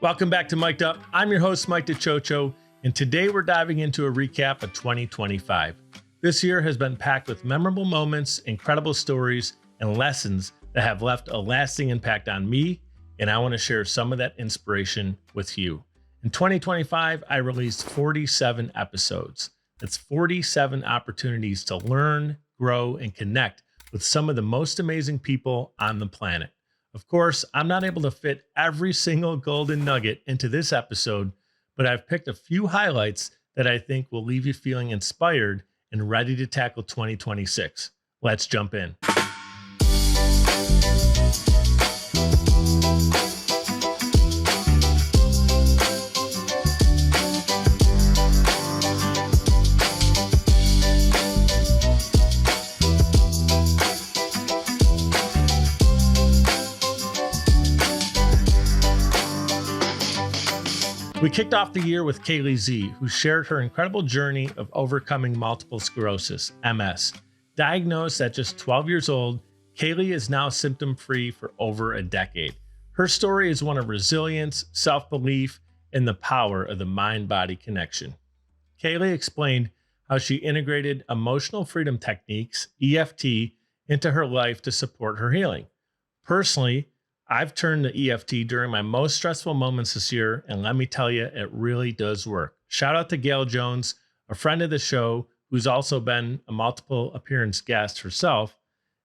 Welcome back to Mic'd Up. I'm your host, Mike DiCioccio, and today we're diving into a recap of 2025. This year has been packed with memorable moments, incredible stories, and lessons that have left a lasting impact on me, and I want to share some of that inspiration with you. In 2025, I released 47 episodes. That's 47 opportunities to learn, grow, and connect with some of the most amazing people on the planet. Of course, I'm not able to fit every single golden nugget into this episode, but I've picked a few highlights that I think will leave you feeling inspired and ready to tackle 2026. Let's jump in. We kicked off the year with Kaley Z, who shared her incredible journey of overcoming multiple sclerosis, MS. Diagnosed at just 12 years old, Kaley is now symptom-free for over a decade. Her story is one of resilience, self-belief, and the power of the mind-body connection. Kaley explained how she integrated emotional freedom techniques, EFT, into her life to support her healing. Personally, I've turned to EFT during my most stressful moments this year, and let me tell you, it really does work. Shout out to Gail Jones, a friend of the show, who's also been a multiple appearance guest herself.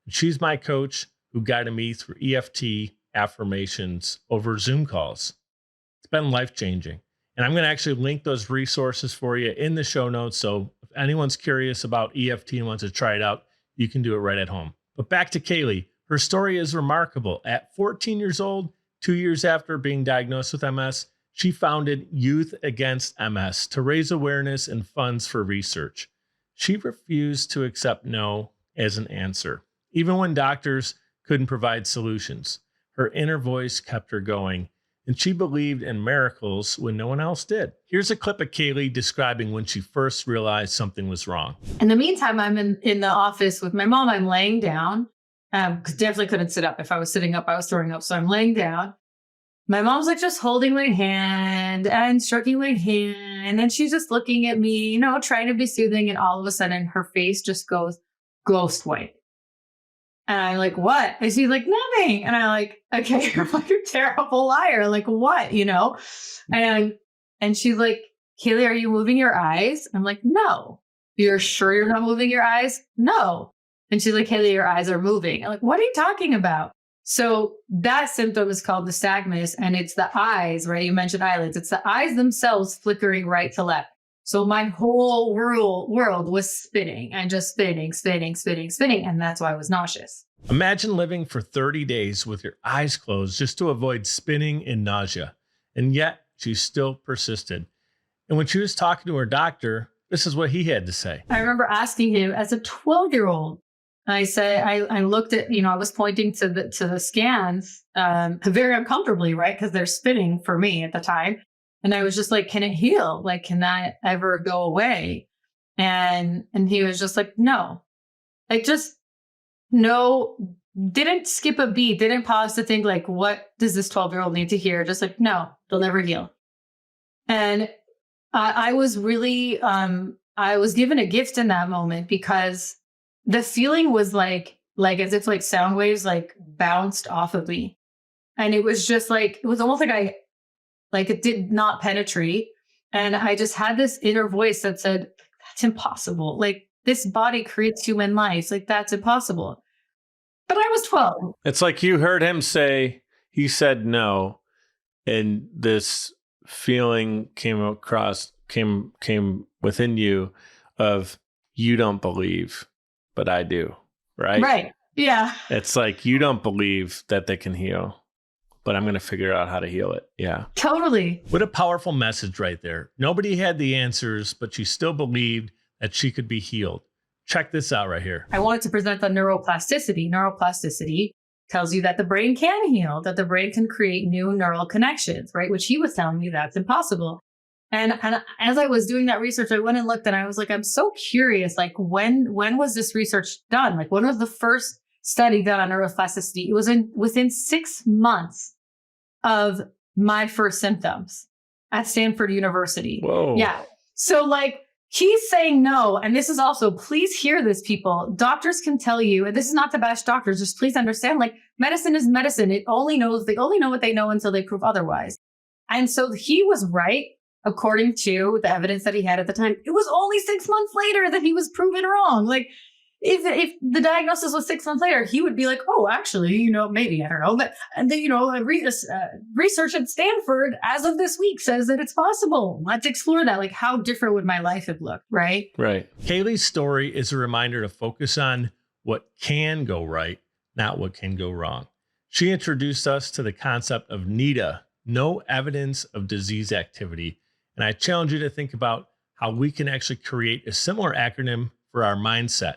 She's my coach who guided me through EFT affirmations over Zoom calls. It's been life-changing. And I'm going to actually link those resources for you in the show notes. So if anyone's curious about EFT and wants to try it out, you can do it right at home. But back to Kaley. Her story is remarkable. At 14 years old, 2 years after being diagnosed with MS, she founded Youth Against MS to raise awareness and funds for research. She refused to accept no as an answer, even when doctors couldn't provide solutions. Her inner voice kept her going, and she believed in miracles when no one else did. Here's a clip of Kaley describing when she first realized something was wrong. In the meantime, I'm in the office with my mom. I'm laying down. Because definitely couldn't sit up. If I was sitting up, I was throwing up. So I'm laying down. My mom's like just holding my hand and stroking my hand. And she's just looking at me, trying to be soothing. And all of a sudden her face just goes ghost white. And I'm like, what? And she's like, nothing. And I'm like, okay, you're like a terrible liar. Like what, And she's like, Kaley, are you moving your eyes? I'm like, no. You're sure you're not moving your eyes? No. And she's like, Kaley, your eyes are moving. I'm like, what are you talking about? So that symptom is called nystagmus, and it's the eyes, right? You mentioned eyelids. It's the eyes themselves flickering right to left. So my whole world was spinning and just spinning. And that's why I was nauseous. Imagine living for 30 days with your eyes closed just to avoid spinning and nausea. And yet she still persisted. And when she was talking to her doctor, this is what he had to say. I remember asking him as a 12-year-old, I said, I looked at, I was pointing to the scans very uncomfortably, right? Because they're spinning for me at the time. And I was just like, can it heal? Like, can that ever go away? And he was just like, no, like, just no, didn't skip a beat, didn't pause to think like, what does this 12-year-old need to hear? Just like, no, they'll never heal. And I was really, I was given a gift in that moment because the feeling was like as if like sound waves like bounced off of me. And it was just like, it was almost like it did not penetrate. And I just had this inner voice that said, that's impossible. Like this body creates human life. Like that's impossible. But I was 12. It's like you heard him say, he said no. And this feeling came within you of, you don't believe, but I do, right? Right. Yeah. It's like, you don't believe that they can heal, but I'm going to figure out how to heal it. Yeah. Totally. What a powerful message right there. Nobody had the answers, but she still believed that she could be healed. Check this out right here. I wanted to present the neuroplasticity. Neuroplasticity tells you that the brain can heal, that the brain can create new neural connections, right? Which he was telling me that's impossible. And as I was doing that research, I went and looked and I was like, I'm so curious, like when was this research done? Like when was the first study done on neuroplasticity? It was within 6 months of my first symptoms at Stanford University. Whoa. Yeah. So like he's saying no. And this is also, please hear this, people. Doctors can tell you, and this is not to bash doctors, just please understand, like medicine is medicine. They only know what they know until they prove otherwise. And so he was right, according to the evidence that he had at the time. It was only 6 months later that he was proven wrong. Like if the diagnosis was 6 months later, he would be like, oh, actually, maybe, I don't know. But, and research at Stanford as of this week says that it's possible. Let's explore that. Like, how different would my life have looked, right? Right. Kaley's story is a reminder to focus on what can go right, not what can go wrong. She introduced us to the concept of NEDA, no evidence of disease activity. And I challenge you to think about how we can actually create a similar acronym for our mindset.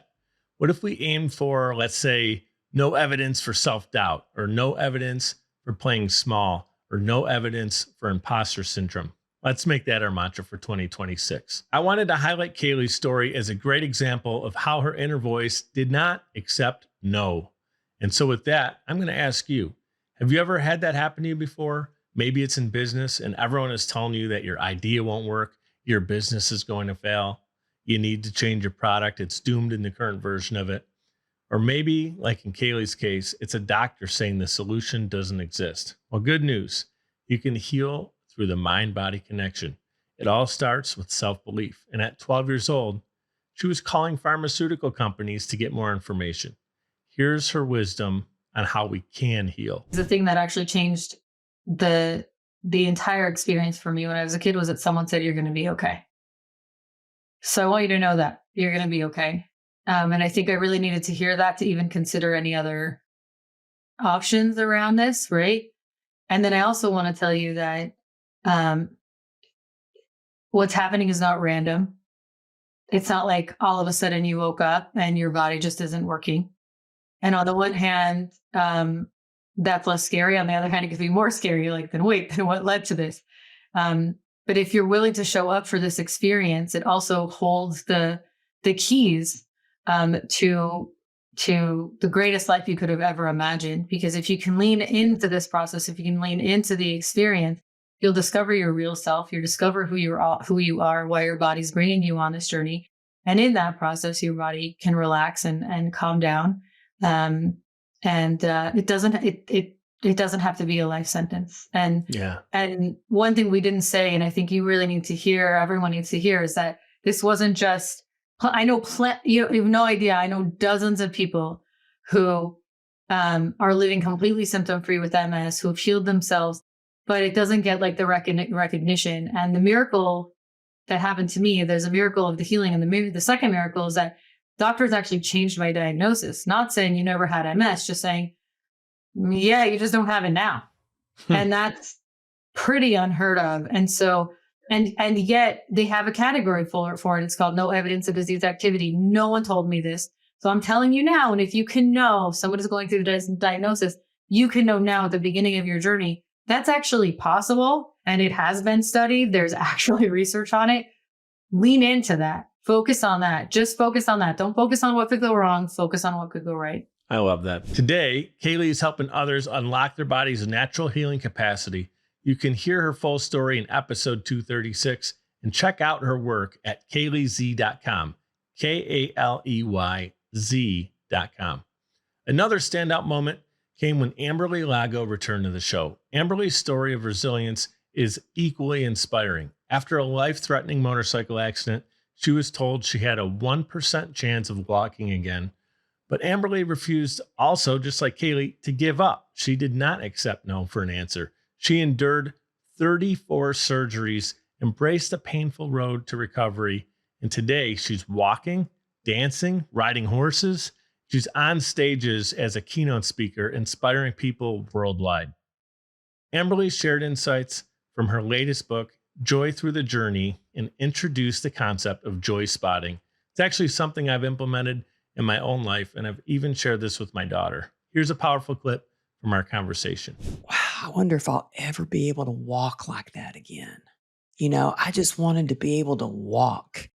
What if we aim for, let's say, no evidence for self-doubt, or no evidence for playing small, or no evidence for imposter syndrome? Let's make that our mantra for 2026. I wanted to highlight Kaley's story as a great example of how her inner voice did not accept no. And so with that, I'm going to ask you, have you ever had that happen to you before? Maybe it's in business and everyone is telling you that your idea won't work, your business is going to fail, you need to change your product, it's doomed in the current version of it. Or maybe, like in Kaley's case, it's a doctor saying the solution doesn't exist. Well, good news. You can heal through the mind-body connection. It all starts with self-belief. And at 12 years old, she was calling pharmaceutical companies to get more information. Here's her wisdom on how we can heal. The thing that actually changed the entire experience for me when I was a kid was that someone said, you're going to be okay. So I want you to know that you're going to be okay. And I think I really needed to hear that to even consider any other options around this, right? And then I also want to tell you that what's happening is not random. It's not like all of a sudden you woke up and your body just isn't working. And on the one hand, that's less scary. On the other hand, it could be more scary. Like, then what led to this? But if you're willing to show up for this experience, it also holds the keys to the greatest life you could have ever imagined. Because if you can lean into this process, if you can lean into the experience, you'll discover your real self. You'll discover who you are, why your body's bringing you on this journey. And in that process, your body can relax and calm down. It doesn't have to be a life sentence. And one thing we didn't say, and I think you really need to hear, everyone needs to hear, is that this wasn't just, I know, you have no idea. I know dozens of people who are living completely symptom-free with MS, who have healed themselves, but it doesn't get like the recognition. And the miracle that happened to me, there's a miracle of the healing. And the second miracle is that doctors actually changed my diagnosis, not saying you never had MS, just saying, yeah, you just don't have it now. And that's pretty unheard of. And so, and yet they have a category for it. It's called no evidence of disease activity. No one told me this. So I'm telling you now. And if you can know someone is going through the diagnosis, you can know now at the beginning of your journey, that's actually possible. And it has been studied. There's actually research on it. Lean into that. Focus on that. Just focus on that. Don't focus on what could go wrong. Focus on what could go right. I love that. Today, Kaley is helping others unlock their body's natural healing capacity. You can hear her full story in episode 236 and check out her work at kaleyz.com. KALEYZ.com. Another standout moment came when Amberly Lago returned to the show. Amberly's story of resilience is equally inspiring. After a life-threatening motorcycle accident, she was told she had a 1% chance of walking again. But Amberly refused also, just like Kaley, to give up. She did not accept no for an answer. She endured 34 surgeries, embraced the painful road to recovery, and today she's walking, dancing, riding horses. She's on stages as a keynote speaker, inspiring people worldwide. Amberly shared insights from her latest book, Joy Through the Journey, and introduced the concept of joy spotting. It's actually something I've implemented in my own life, and I've even shared this with my daughter. Here's a powerful clip from our conversation. Wow, I wonder if I'll ever be able to walk like that again. I just wanted to be able to walk.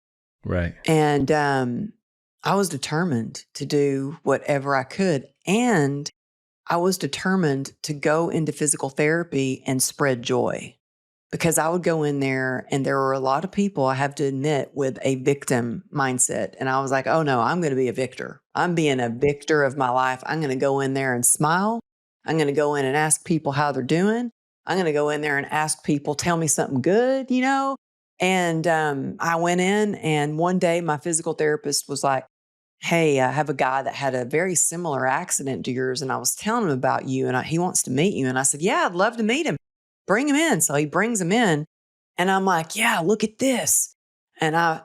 Right. And I was determined to do whatever I could. And I was determined to go into physical therapy and spread joy, because I would go in there and there were a lot of people, I have to admit, with a victim mindset. And I was like, oh no, I'm going to be a victor. I'm being a victor of my life. I'm going to go in there and smile. I'm going to go in and ask people how they're doing. I'm going to go in there and ask people, tell me something good, you know? And I went in, and one day my physical therapist was like, hey, I have a guy that had a very similar accident to yours, and I was telling him about you, and he wants to meet you. And I said, yeah, I'd love to meet him. Bring him in. So he brings him in, and I'm like, yeah, look at this. And I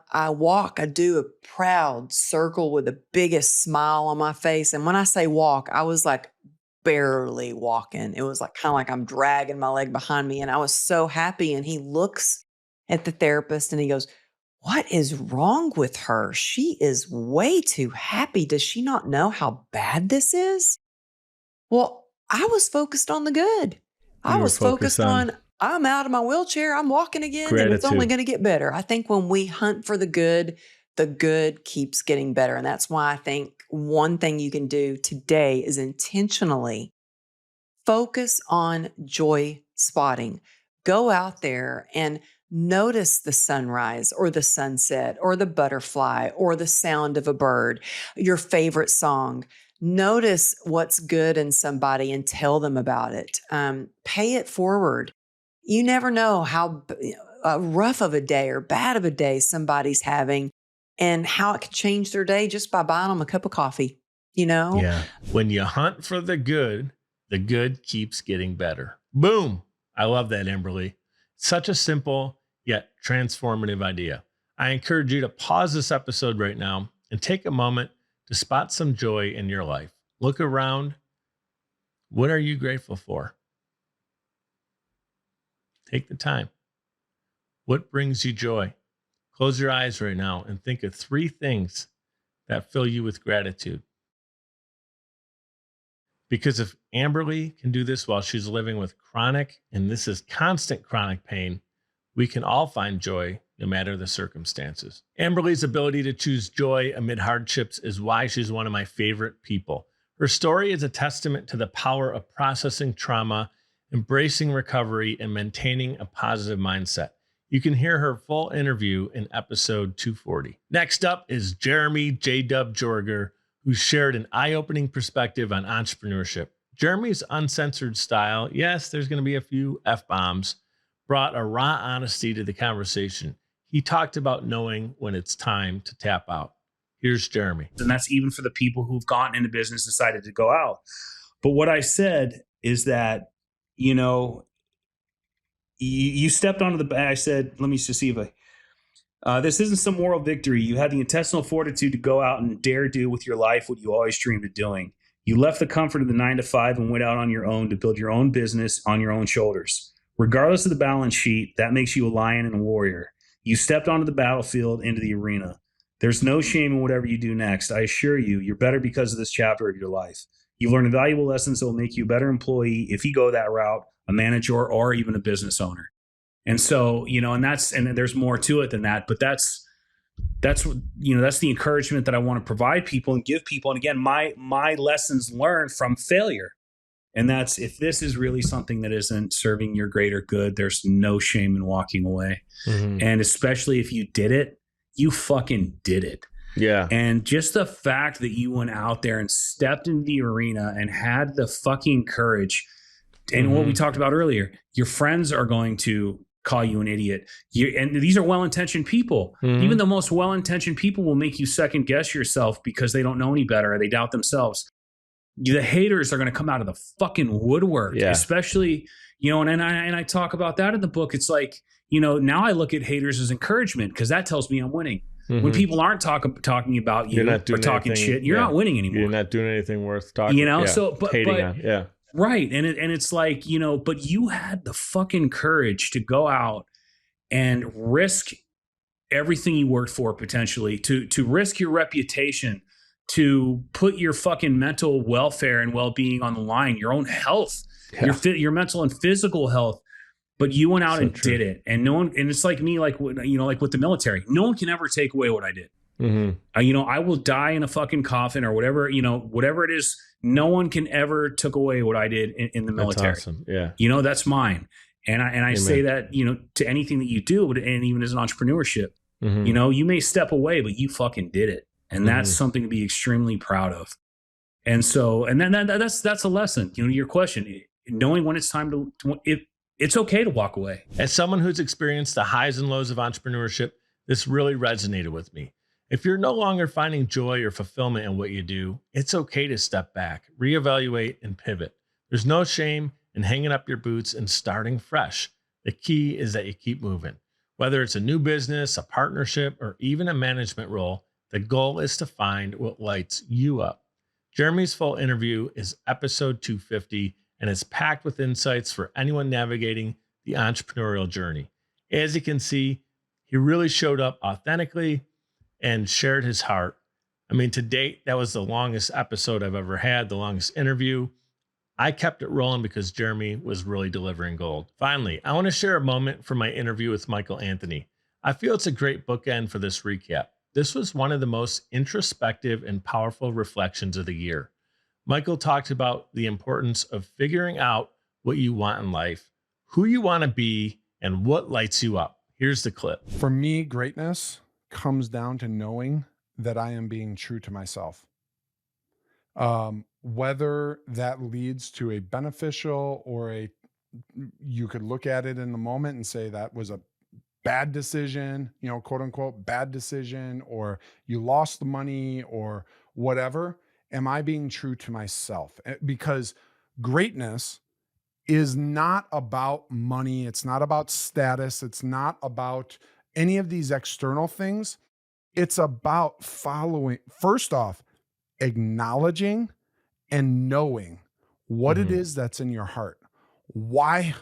do a proud circle with the biggest smile on my face. And when I say walk, I was like barely walking. It was like kind of like I'm dragging my leg behind me. And I was so happy. And he looks at the therapist and he goes, what is wrong with her? She is way too happy. Does she not know how bad this is? Well, I was focused on the good. I was focused on, I'm out of my wheelchair. I'm walking again, and it's only going to get better. I think when we hunt for the good keeps getting better. And that's why I think one thing you can do today is intentionally focus on joy spotting. Go out there and notice the sunrise or the sunset or the butterfly or the sound of a bird, your favorite song. Notice what's good in somebody and tell them about it. Pay it forward. You never know how rough of a day or bad of a day somebody's having, and how it can change their day just by buying them a cup of coffee, you know? Yeah. When you hunt for the good keeps getting better. Boom. I love that, Amberly. Such a simple yet transformative idea. I encourage you to pause this episode right now and take a moment to spot some joy in your life. Look around. What are you grateful for? Take the time. What brings you joy? Close your eyes right now and think of 3 things that fill you with gratitude. Because if Amberly can do this while she's living with chronic, and this is constant chronic pain, we can all find joy no matter the circumstances. Amberly's ability to choose joy amid hardships is why she's one of my favorite people. Her story is a testament to the power of processing trauma, embracing recovery, and maintaining a positive mindset. You can hear her full interview in episode 240. Next up is Jeremy J-Dub Joerger, who shared an eye-opening perspective on entrepreneurship. Jeremy's uncensored style, yes, there's going to be a few F-bombs, brought a raw honesty to the conversation. He talked about knowing when it's time to tap out. Here's Jeremy. And that's even for the people who've gotten into business, decided to go out. But what I said is that, you know, you stepped onto the, I said, let me just see if this isn't some moral victory. You had the intestinal fortitude to go out and dare do with your life what you always dreamed of doing. You left the comfort of the 9-to-5 and went out on your own to build your own business on your own shoulders. Regardless of the balance sheet, that makes you a lion and a warrior. You stepped onto the battlefield, into the arena. There's no shame in whatever you do next. I assure you, you're better because of this chapter of your life. You've learned valuable lessons that will make you a better employee if you go that route, a manager, or even a business owner. And so, you know, and there's more to it than that, but that's the encouragement that I want to provide people and give people. And again, my lessons learned from failure. And that's, if this is really something that isn't serving your greater good, there's no shame in walking away. Mm-hmm. And especially if you did it, you fucking did it. Yeah. And just the fact that you went out there and stepped into the arena and had the fucking courage. And what we talked about earlier, your friends are going to call you an idiot. And these are well-intentioned people. Mm-hmm. Even the most well-intentioned people will make you second guess yourself because they don't know any better or they doubt themselves. The haters are going to come out of the fucking woodwork, especially, you know, and I talk about that in the book. It's like, you know, now I look at haters as encouragement because that tells me I'm winning. Mm-hmm. When people aren't talking about you or talking shit, you're not winning anymore. You're not doing anything worth talking. You know, so hating on. Right. And it's like, you know, but you had the fucking courage to go out and risk everything you worked for, potentially to risk your reputation, to put your fucking mental welfare and well-being on the line, your own health, your mental and physical health. But you went out and did it. And no one, and it's like me, like, you know, like with the military, no one can ever take away what I did. You know, I will die in a fucking coffin or whatever, you know, whatever it is. No one can ever took away what I did in the military. That's awesome. Yeah. You know, that's mine. And I say that, you know, to anything that you do, and even as an entrepreneurship, you know, you may step away, but you fucking did it. And that's something to be extremely proud of. And so, and then that's a lesson, you know, your question, knowing when it's time to it's okay to walk away. As someone who's experienced the highs and lows of entrepreneurship, this really resonated with me. If you're no longer finding joy or fulfillment in what you do, it's okay to step back, reevaluate, and pivot. There's no shame in hanging up your boots and starting fresh. The key is that you keep moving. Whether it's a new business, a partnership, or even a management role, the goal is to find what lights you up. Jeremy's full interview is episode 250, and it's packed with insights for anyone navigating the entrepreneurial journey. As you can see, he really showed up authentically and shared his heart. I mean, to date, that was the longest episode I've ever had, the longest interview. I kept it rolling because Jeremy was really delivering gold. Finally, I want to share a moment from my interview with Michael Anthony. I feel it's a great bookend for this recap. This was one of the most introspective and powerful reflections of the year. Michael talked about the importance of figuring out what you want in life, who you want to be, and what lights you up. Here's the clip. For me, greatness comes down to knowing that I am being true to myself. Whether that leads to a beneficial or you could look at it in the moment and say that was a bad decision, you know, quote unquote, bad decision, or you lost the money or whatever. Am I being true to myself? Because greatness is not about money. It's not about status. It's not about any of these external things. It's about following, first off, acknowledging and knowing what it is that's in your heart. Why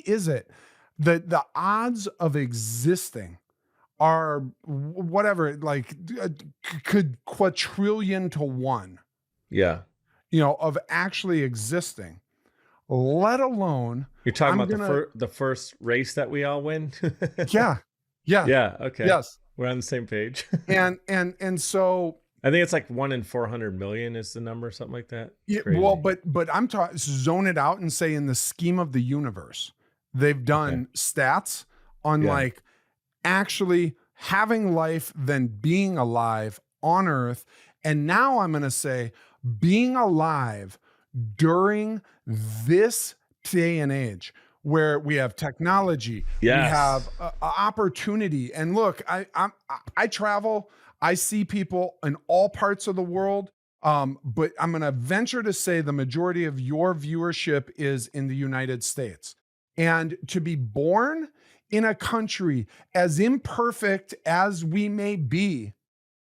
is it that the odds of existing are whatever, like could quadrillion to one, Yeah. you know, of actually existing, let alone You're talking about the first race that we all win? yeah. Yeah. Okay. Yes. We're on the same page. and so I think it's like 1 in 400 million is the number, something like that. yeah, Crazy. well, but I'm talking zone it out and say in the scheme of the universe, they've done stats on like actually having life than being alive on Earth. And now I'm going to say being alive during this day and age where we have technology, we have opportunity. And look, I travel, I see people in all parts of the world. But I'm going to venture to say the majority of your viewership is in the United States. And to be born in a country as imperfect as we may be,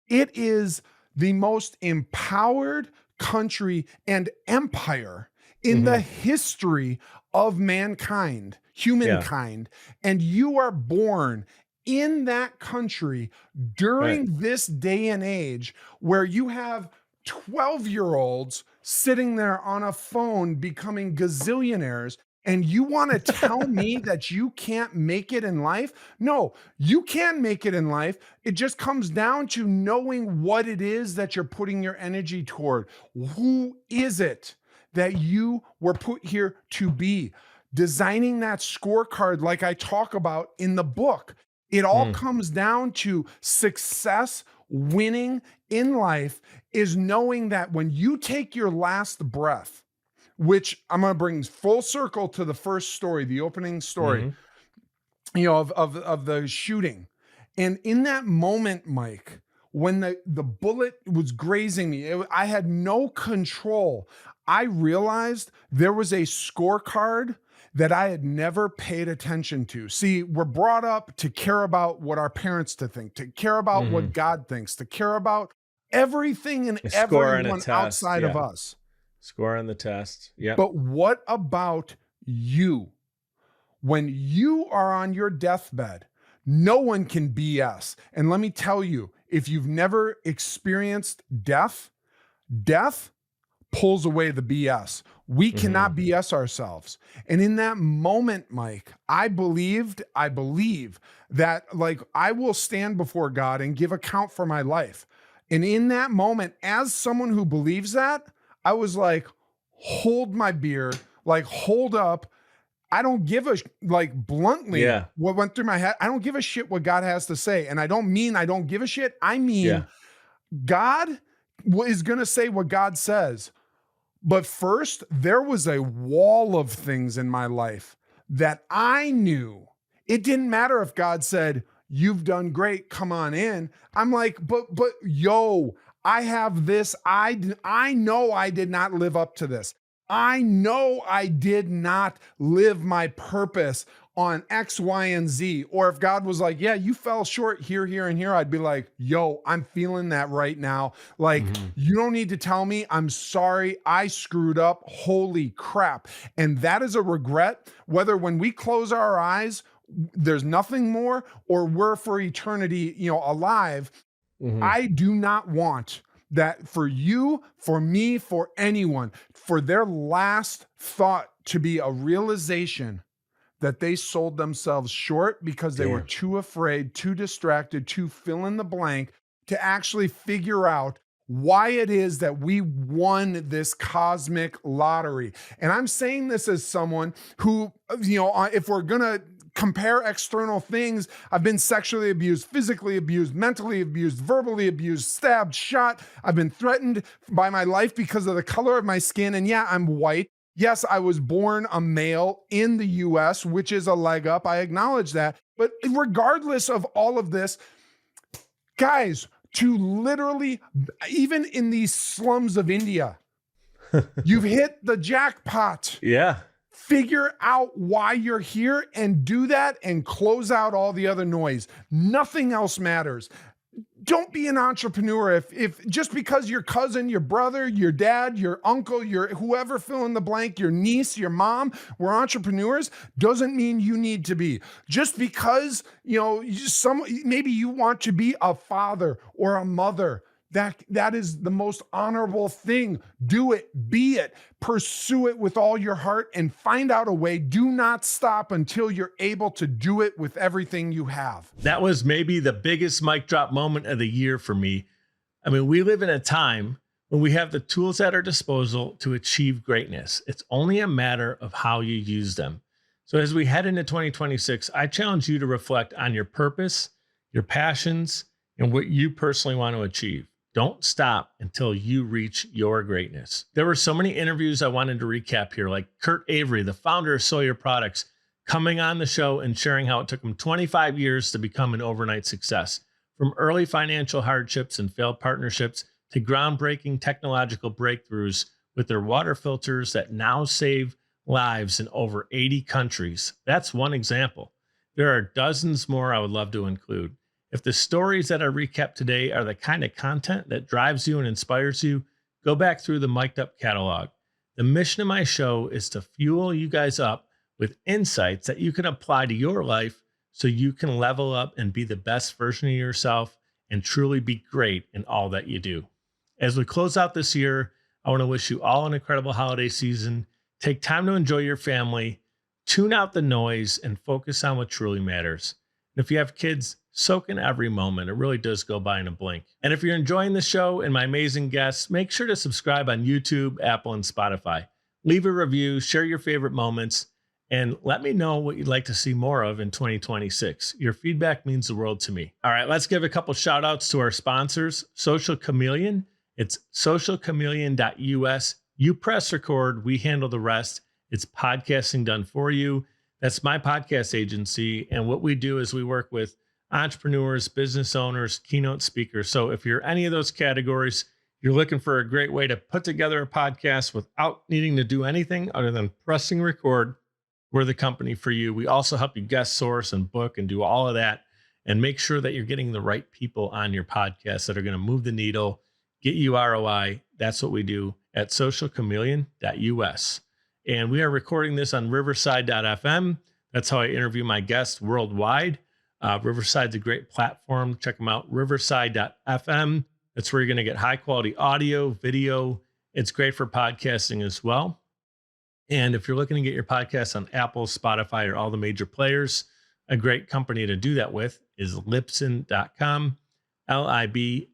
it is the most empowered country and empire in the history of mankind, humankind. And you are born in that country during this day and age where you have 12-year-olds sitting there on a phone becoming gazillionaires. And you want to tell me that you can't make it in life? No, you can make it in life. It just comes down to knowing what it is that you're putting your energy toward. Who is it that you were put here to be? Designing that scorecard like I talk about in the book. It all comes down to success, winning in life is knowing that when you take your last breath, which I'm going to bring full circle to the first story, the opening story, you know, of the shooting. And in that moment, Mike, when the bullet was grazing me, I had no control. I realized there was a scorecard that I had never paid attention to. See, we're brought up to care about what our parents to think, to care about what God thinks, to care about everything and everyone outside of us. Score on the test. Yeah. But what about you? When you are on your deathbed, no one can BS. And let me tell you, if you've never experienced death pulls away the BS. We cannot BS ourselves. And in that moment, Mike, I believe that like I will stand before God and give account for my life. And in that moment, as someone who believes that, I was like, hold my beer, like hold up. I don't give a, like bluntly, what went through my head. I don't give a shit what God has to say. And I don't mean I don't give a shit. I mean, God is going to say what God says. But first, there was a wall of things in my life that I knew. It didn't matter if God said, you've done great, come on in. I'm like, but yo, I have this. I know I did not live up to this. I know I did not live my purpose on X, Y, and Z. Or if God was like, yeah, you fell short here, here, and here, I'd be like, yo, I'm feeling that right now. Like, you don't need to tell me. I'm sorry. I screwed up. Holy crap. And that is a regret, whether when we close our eyes, there's nothing more, or we're for eternity, alive. I do not want that for you, for me, for anyone, for their last thought to be a realization that they sold themselves short because they were too afraid, too distracted, too fill in the blank to actually figure out why it is that we won this cosmic lottery. And I'm saying this as someone who, if we're going to compare external things, I've been sexually abused, physically abused, mentally abused, verbally abused, stabbed, shot. I've been threatened by my life because of the color of my skin. And yeah, I'm white. Yes, I was born a male in the US, which is a leg up. I acknowledge that. But regardless of all of this, guys, to literally, even in these slums of India, you've hit the jackpot. Yeah. Figure out why you're here and do that and close out all the other noise. Nothing else matters. Don't be an entrepreneur if just because your cousin, your brother, your dad, your uncle, your whoever, fill in the blank, your niece, your mom were entrepreneurs doesn't mean you need to be. Just because, maybe you want to be a father or a mother. That is the most honorable thing. Do it, be it, pursue it with all your heart and find out a way. Do not stop until you're able to do it with everything you have. That was maybe the biggest mic drop moment of the year for me. I mean, we live in a time when we have the tools at our disposal to achieve greatness. It's only a matter of how you use them. So as we head into 2026, I challenge you to reflect on your purpose, your passions, and what you personally want to achieve. Don't stop until you reach your greatness. There were so many interviews I wanted to recap here, like Kurt Avery, the founder of Sawyer Products, coming on the show and sharing how it took him 25 years to become an overnight success. From early financial hardships and failed partnerships to groundbreaking technological breakthroughs with their water filters that now save lives in over 80 countries. That's one example. There are dozens more I would love to include. If the stories that I recap today are the kind of content that drives you and inspires you, go back through the Mic'd Up catalog. The mission of my show is to fuel you guys up with insights that you can apply to your life so you can level up and be the best version of yourself and truly be great in all that you do. As we close out this year, I want to wish you all an incredible holiday season. Take time to enjoy your family, tune out the noise, and focus on what truly matters. And if you have kids, soak in every moment. It really does go by in a blink. And if you're enjoying the show and my amazing guests, make sure to subscribe on YouTube, Apple, and Spotify. Leave a review, share your favorite moments, and let me know what you'd like to see more of in 2026. Your feedback means the world to me. All right, let's give a couple shout outs to our sponsors, Social Chameleon. It's socialchameleon.us. You press record, we handle the rest. It's podcasting done for you. That's my podcast agency. And what we do is we work with entrepreneurs, business owners, keynote speakers. So if you're any of those categories, you're looking for a great way to put together a podcast without needing to do anything other than pressing record, we're the company for you. We also help you guest source and book and do all of that and make sure that you're getting the right people on your podcast that are going to move the needle, get you ROI. That's what we do at socialchameleon.us. And we are recording this on riverside.fm. That's how I interview my guests worldwide. Riverside's a great platform. Check them out, riverside.fm. That's where you're going to get high quality audio, video, It's great for podcasting as well. And if you're looking to get your podcast on Apple, Spotify, or all the major players, a great company to do that with is Libsyn.com, Libsyn.com.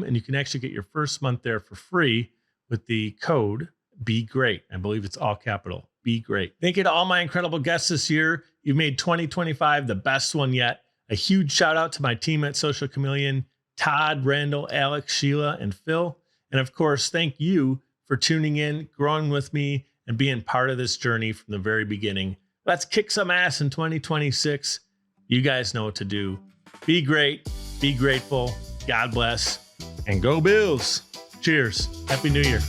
And you can actually get your first month there for free with the code BEGREAT. I believe it's all capital, Be Great. Thank you to all my incredible guests this year. You've made 2025 the best one yet. A huge shout out to my team at Social Chameleon, Todd, Randall, Alex, Sheila, and Phil. And of course, thank you for tuning in, growing with me, and being part of this journey from the very beginning. Let's kick some ass in 2026. You guys know what to do. Be great, be grateful, God bless, and go Bills. Cheers. Happy New Year.